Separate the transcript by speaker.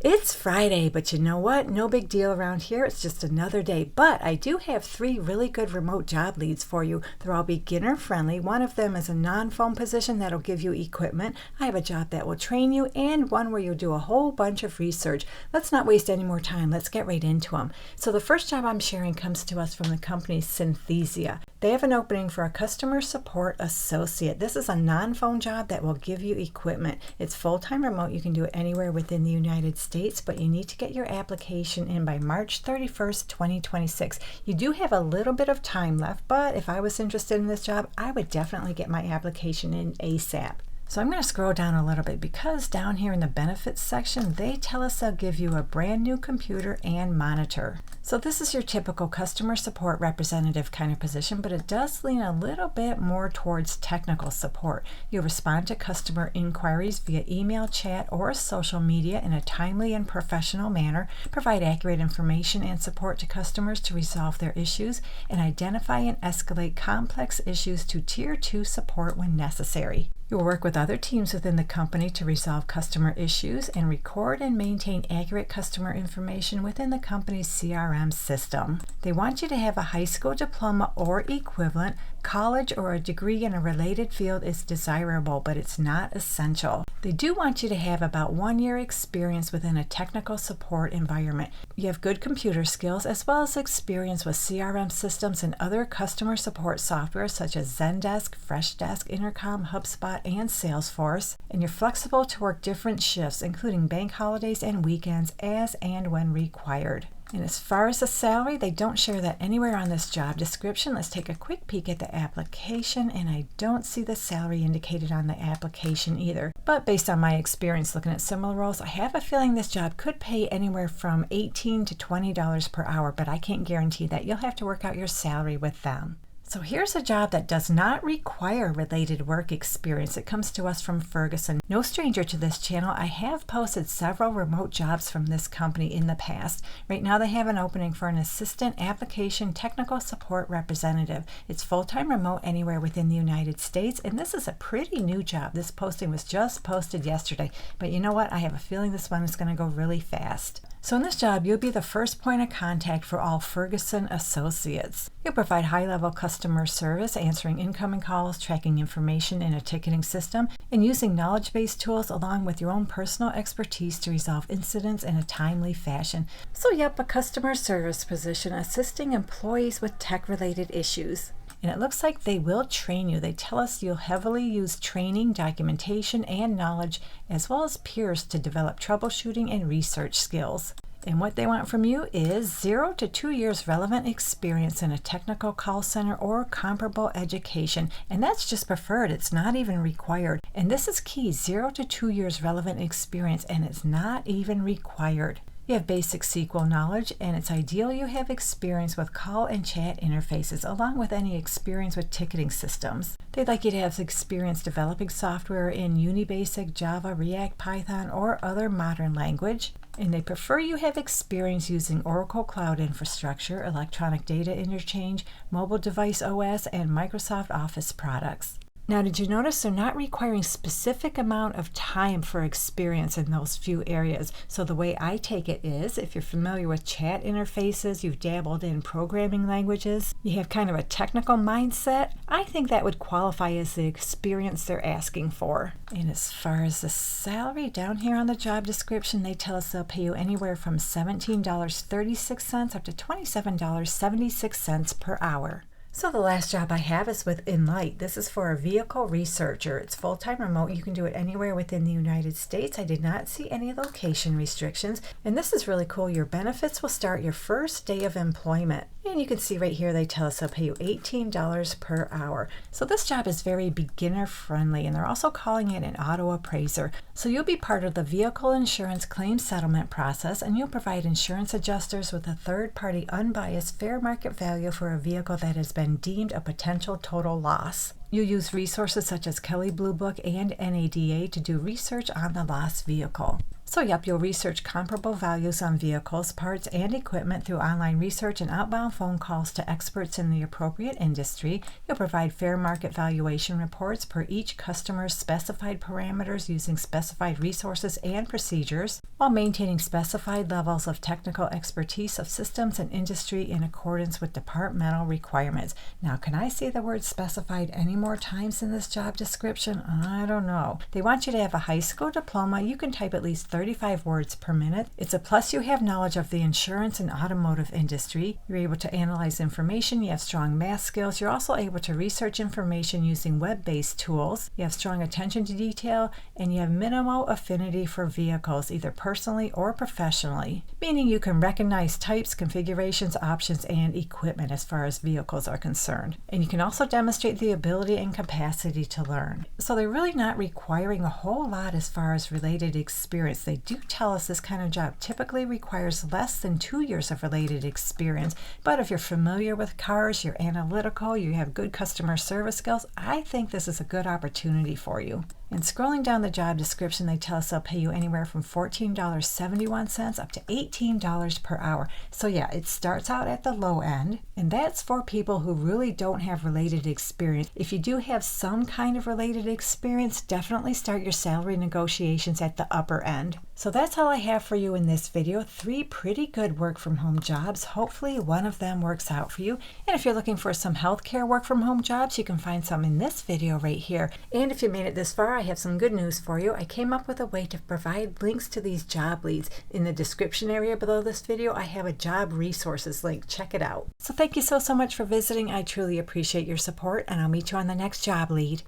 Speaker 1: It's Friday, but you know what? No big deal around here. It's just another day. But I do have 3 really good remote job leads for you. They're all beginner friendly. One of them is a non-phone position that'll give you equipment. I have a job that will train you, and one where you'll do a whole bunch of research. Let's not waste any more time. Let's get right into them. So the first job I'm sharing comes to us from the company Synthesia. They have an opening for a customer support associate. This is a non-phone job that will give you equipment. It's full-time remote. You can do it anywhere within the United States, but you need to get your application in by March 31st, 2026. You do have a little bit of time left, but if I was interested in this job, I would definitely get my application in ASAP. So I'm going to scroll down a little bit because down here in the benefits section, they tell us they'll give you a brand new computer and monitor. So this is your typical customer support representative kind of position, but it does lean a little bit more towards technical support. You respond to customer inquiries via email, chat, or social media in a timely and professional manner, provide accurate information and support to customers to resolve their issues, and identify and escalate complex issues to Tier 2 support when necessary. You will work with other teams within the company to resolve customer issues and record and maintain accurate customer information within the company's CRM system. They want you to have a high school diploma or equivalent. College or a degree in a related field is desirable, but it's not essential. They do want you to have about 1 year experience within a technical support environment. You have good computer skills as well as experience with CRM systems and other customer support software such as Zendesk, Freshdesk, Intercom, HubSpot, and Salesforce. And you're flexible to work different shifts, including bank holidays and weekends as and when required. And as far as the salary, they don't share that anywhere on this job description. Let's take a quick peek at the application, and I don't see the salary indicated on the application either. But based on my experience looking at similar roles, I have a feeling this job could pay anywhere from $18 to $20 per hour, but I can't guarantee that. You'll have to work out your salary with them. So here's a job that does not require related work experience. It comes to us from Ferguson. No stranger to this channel, I have posted several remote jobs from this company in the past. Right now they have an opening for an assistant application technical support representative. It's full-time remote anywhere within the United States, and this is a pretty new job. This posting was just posted yesterday, but you know what? I have a feeling this one is going to go really fast. So in this job, you'll be the first point of contact for all Ferguson associates. You'll provide high-level customer service, answering incoming calls, tracking information in a ticketing system, and using knowledge-based tools along with your own personal expertise to resolve incidents in a timely fashion. So yep, a customer service position assisting employees with tech-related issues. And it looks like they will train you. They tell us you'll heavily use training, documentation, and knowledge, as well as peers to develop troubleshooting and research skills. And what they want from you is 0 to 2 years relevant experience in a technical call center or comparable education. And that's just preferred. It's not even required. And this is key, 0 to 2 years relevant experience, and it's not even required. You have basic SQL knowledge, and it's ideal you have experience with call and chat interfaces, along with any experience with ticketing systems. They'd like you to have experience developing software in Unibasic, Java, React, Python, or other modern language. And they prefer you have experience using Oracle Cloud Infrastructure, electronic data interchange, mobile device OS, and Microsoft Office products. Now, did you notice they're not requiring specific amount of time for experience in those few areas? So the way I take it is, if you're familiar with chat interfaces, you've dabbled in programming languages, you have kind of a technical mindset, I think that would qualify as the experience they're asking for. And as far as the salary, down here on the job description, they tell us they'll pay you anywhere from $17.36 up to $27.76 per hour. So the last job I have is with Enlight. This is for a vehicle researcher. It's full-time remote. You can do it anywhere within the United States. I did not see any location restrictions. And this is really cool. Your benefits will start your first day of employment. And you can see right here, they tell us they'll pay you $18 per hour. So this job is very beginner friendly, and they're also calling it an auto appraiser. So you'll be part of the vehicle insurance claim settlement process, and you'll provide insurance adjusters with a third-party unbiased fair market value for a vehicle that has been deemed a potential total loss. You use resources such as Kelley Blue Book and NADA to do research on the lost vehicle. So yep, you'll research comparable values on vehicles, parts, and equipment through online research and outbound phone calls to experts in the appropriate industry. You'll provide fair market valuation reports per each customer's specified parameters using specified resources and procedures, while maintaining specified levels of technical expertise of systems and industry in accordance with departmental requirements. Now, can I say the word specified any more times in this job description? I don't know. They want you to have a high school diploma. You can type at least 35 words per minute. It's a plus you have knowledge of the insurance and automotive industry. You're able to analyze information. You have strong math skills. You're also able to research information using web-based tools. You have strong attention to detail, and you have minimal affinity for vehicles, either personally or professionally, meaning you can recognize types, configurations, options, and equipment as far as vehicles are concerned. And you can also demonstrate the ability and capacity to learn. So they're really not requiring a whole lot as far as related experience. They do tell us this kind of job typically requires less than 2 years of related experience, but if you're familiar with cars, you're analytical, you have good customer service skills, I think this is a good opportunity for you. And scrolling down the job description, they tell us they'll pay you anywhere from $14.71 up to $18 per hour. So yeah, it starts out at the low end, and that's for people who really don't have related experience. If you do have some kind of related experience, definitely start your salary negotiations at the upper end. So that's all I have for you in this video. 3 pretty good work from home jobs. Hopefully one of them works out for you. And if you're looking for some healthcare work from home jobs, you can find some in this video right here. And if you made it this far, I have some good news for you. I came up with a way to provide links to these job leads. In the description area below this video, I have a job resources link. Check it out. So thank you so much for visiting. I truly appreciate your support, and I'll meet you on the next job lead.